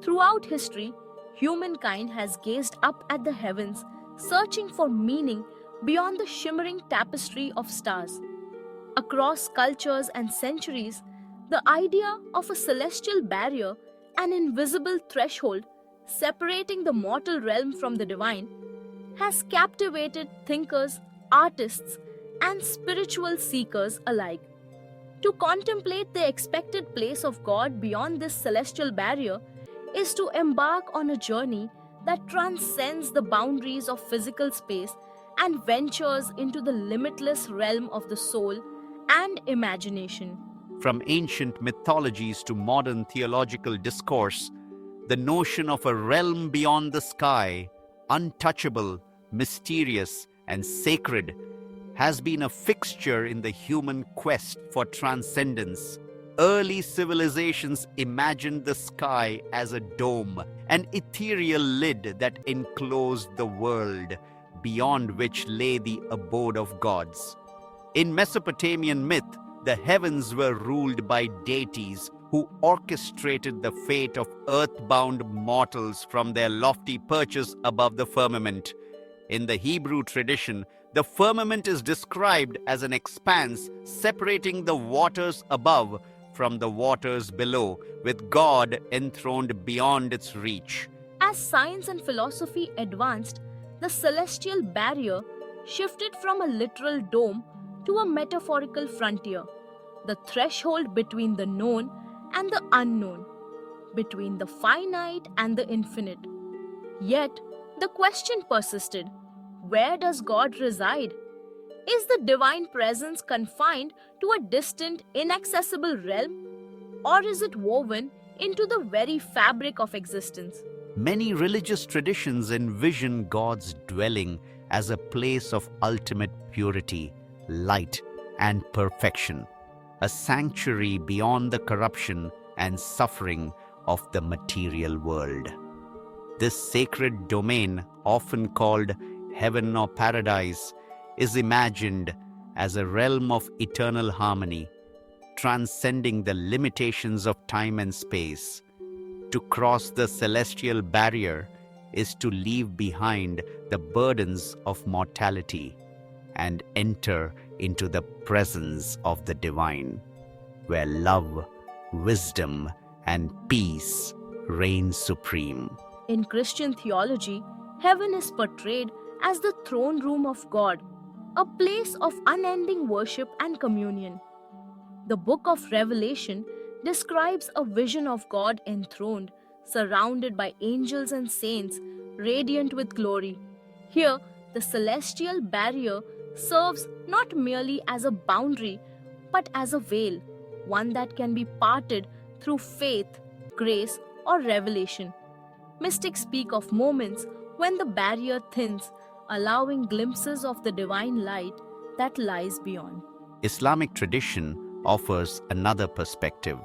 Throughout history, humankind has gazed up at the heavens, searching for meaning beyond the shimmering tapestry of stars. Across cultures and centuries, the idea of a celestial barrier, an invisible threshold separating the mortal realm from the divine, has captivated thinkers, artists, and spiritual seekers alike. To contemplate the expected place of God beyond this celestial barrier is to embark on a journey that transcends the boundaries of physical space and ventures into the limitless realm of the soul and imagination. From ancient mythologies to modern theological discourse, the notion of a realm beyond the sky, untouchable, mysterious, and sacred, has been a fixture in the human quest for transcendence. Early civilizations imagined the sky as a dome, an ethereal lid that enclosed the world, beyond which lay the abode of gods. In Mesopotamian myth, the heavens were ruled by deities who orchestrated the fate of earthbound mortals from their lofty perches above the firmament. In the Hebrew tradition, the firmament is described as an expanse separating the waters above from the waters below, with God enthroned beyond its reach. As science and philosophy advanced, the celestial barrier shifted from a literal dome to a metaphorical frontier, the threshold between the known and the unknown, between the finite and the infinite. Yet, the question persisted: where does God reside? Is the divine presence confined to a distant, inaccessible realm? Or is it woven into the very fabric of existence? Many religious traditions envision God's dwelling as a place of ultimate purity, light, and perfection, a sanctuary beyond the corruption and suffering of the material world. This sacred domain, often called heaven or paradise, is imagined as a realm of eternal harmony, transcending the limitations of time and space. To cross the celestial barrier is to leave behind the burdens of mortality and enter into the presence of the divine, where love, wisdom, and peace reign supreme. In Christian theology, heaven is portrayed as the throne room of God, a place of unending worship and communion. The book of Revelation describes a vision of God enthroned, surrounded by angels and saints, radiant with glory. Here, the celestial barrier serves not merely as a boundary, but as a veil, one that can be parted through faith, grace, or revelation. Mystics speak of moments when the barrier thins, allowing glimpses of the divine light that lies beyond. Islamic tradition offers another perspective,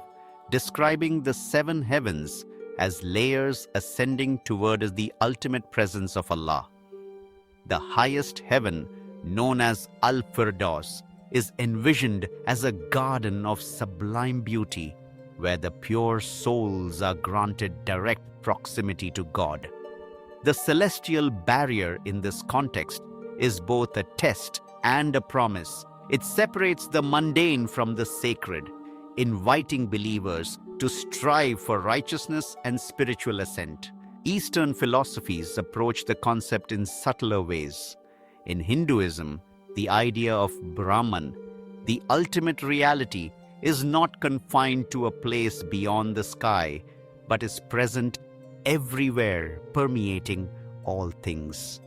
describing the seven heavens as layers ascending toward the ultimate presence of Allah. The highest heaven, known as Al-Firdaus, is envisioned as a garden of sublime beauty, where the pure souls are granted direct proximity to God. The celestial barrier in this context is both a test and a promise. It separates the mundane from the sacred, inviting believers to strive for righteousness and spiritual ascent. Eastern philosophies approach the concept in subtler ways. In Hinduism, the idea of Brahman, the ultimate reality, is not confined to a place beyond the sky, but is present everywhere, permeating all things.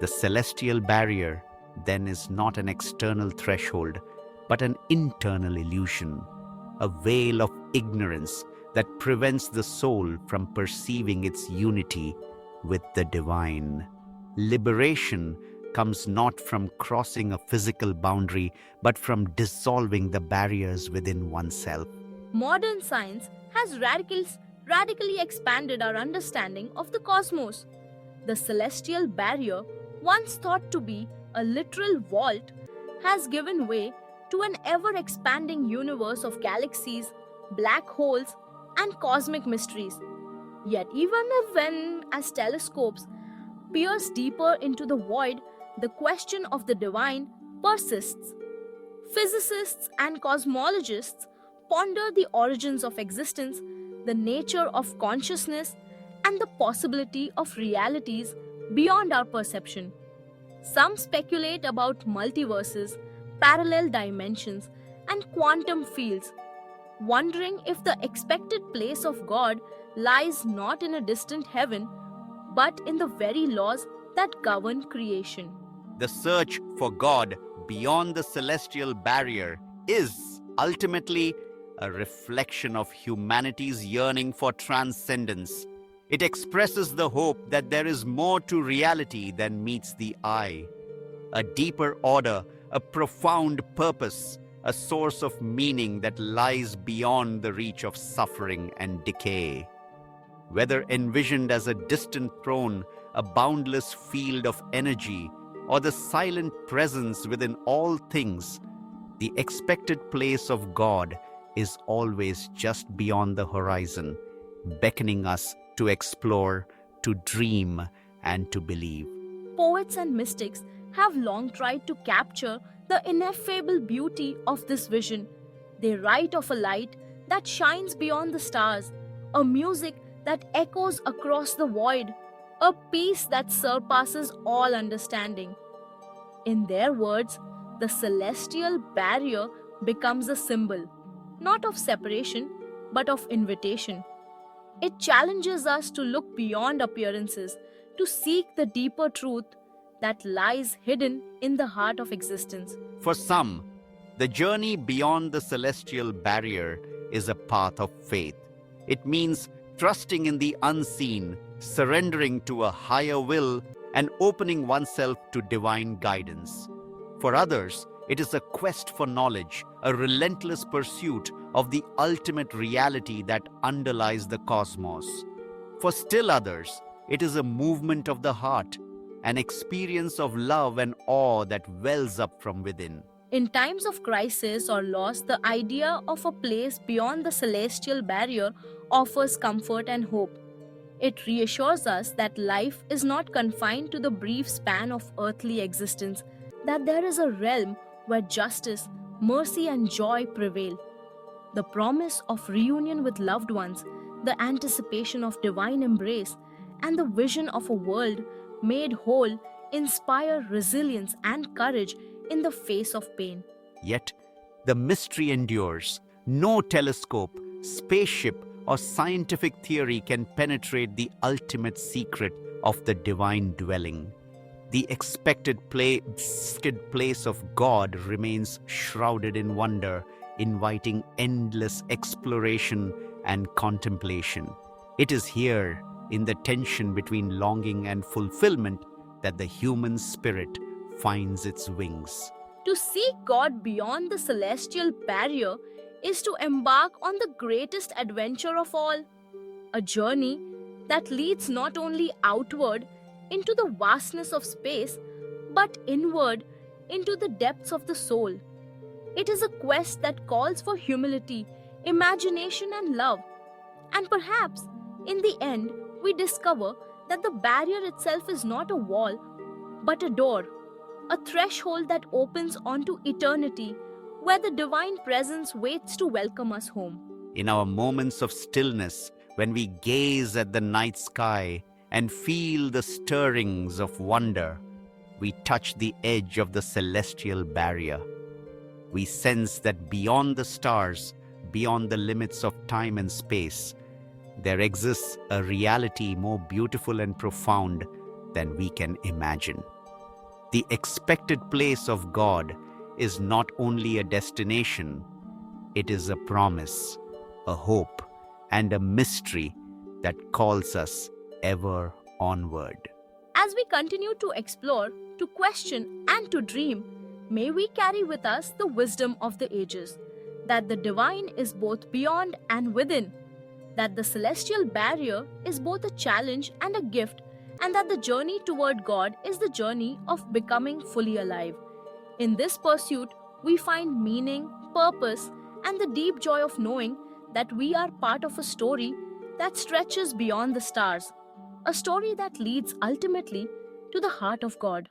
The celestial barrier, then, is not an external threshold, but an internal illusion, a veil of ignorance that prevents the soul from perceiving its unity with the divine. Liberation comes not from crossing a physical boundary, but from dissolving the barriers within oneself. Modern science has radically expanded our understanding of the cosmos. The celestial barrier, once thought to be a literal vault, has given way to an ever-expanding universe of galaxies, black holes, and cosmic mysteries. Yet, even if when, as telescopes pierce deeper into the void, the question of the divine persists. Physicists and cosmologists ponder the origins of existence, the nature of consciousness, and the possibility of realities beyond our perception. Some speculate about multiverses, parallel dimensions, and quantum fields, wondering if the expected place of God lies not in a distant heaven, but in the very laws that govern creation. The search for God beyond the celestial barrier is ultimately a reflection of humanity's yearning for transcendence. It expresses the hope that there is more to reality than meets the eye, a deeper order, a profound purpose, a source of meaning that lies beyond the reach of suffering and decay. Whether envisioned as a distant throne, a boundless field of energy, or the silent presence within all things, the expected place of God is always just beyond the horizon, beckoning us to explore, to dream, and to believe. Poets and mystics have long tried to capture the ineffable beauty of this vision. They write of a light that shines beyond the stars, a music that echoes across the void, a peace that surpasses all understanding. In their words, the celestial barrier becomes a symbol, not of separation, but of invitation. It challenges us to look beyond appearances, to seek the deeper truth that lies hidden in the heart of existence. For some, the journey beyond the celestial barrier is a path of faith. It means trusting in the unseen, surrendering to a higher will, and opening oneself to divine guidance. For others, it is a quest for knowledge, a relentless pursuit of the ultimate reality that underlies the cosmos. For still others, it is a movement of the heart, an experience of love and awe that wells up from within. In times of crisis or loss, the idea of a place beyond the celestial barrier offers comfort and hope. It reassures us that life is not confined to the brief span of earthly existence, that there is a realm where justice, mercy, and joy prevail. The promise of reunion with loved ones, the anticipation of divine embrace, and the vision of a world made whole inspire resilience and courage in the face of pain. Yet, the mystery endures. No telescope, spaceship, or scientific theory can penetrate the ultimate secret of the divine dwelling. The expected place of God remains shrouded in wonder, inviting endless exploration and contemplation. It is here, in the tension between longing and fulfillment, that the human spirit finds its wings. To seek God beyond the celestial barrier is to embark on the greatest adventure of all, a journey that leads not only outward into the vastness of space, but inward into the depths of the soul. It is a quest that calls for humility, imagination, and love. And perhaps, in the end, we discover that the barrier itself is not a wall, but a door, a threshold that opens onto eternity, where the divine presence waits to welcome us home. In our moments of stillness, when we gaze at the night sky and feel the stirrings of wonder, we touch the edge of the celestial barrier. We sense that beyond the stars, beyond the limits of time and space, there exists a reality more beautiful and profound than we can imagine. The expected place of God is not only a destination, it is a promise, a hope, and a mystery that calls us ever onward. As we continue to explore, to question, and to dream, may we carry with us the wisdom of the ages, that the divine is both beyond and within, that the celestial barrier is both a challenge and a gift, and that the journey toward God is the journey of becoming fully alive. In this pursuit, we find meaning, purpose, and the deep joy of knowing that we are part of a story that stretches beyond the stars, a story that leads ultimately to the heart of God.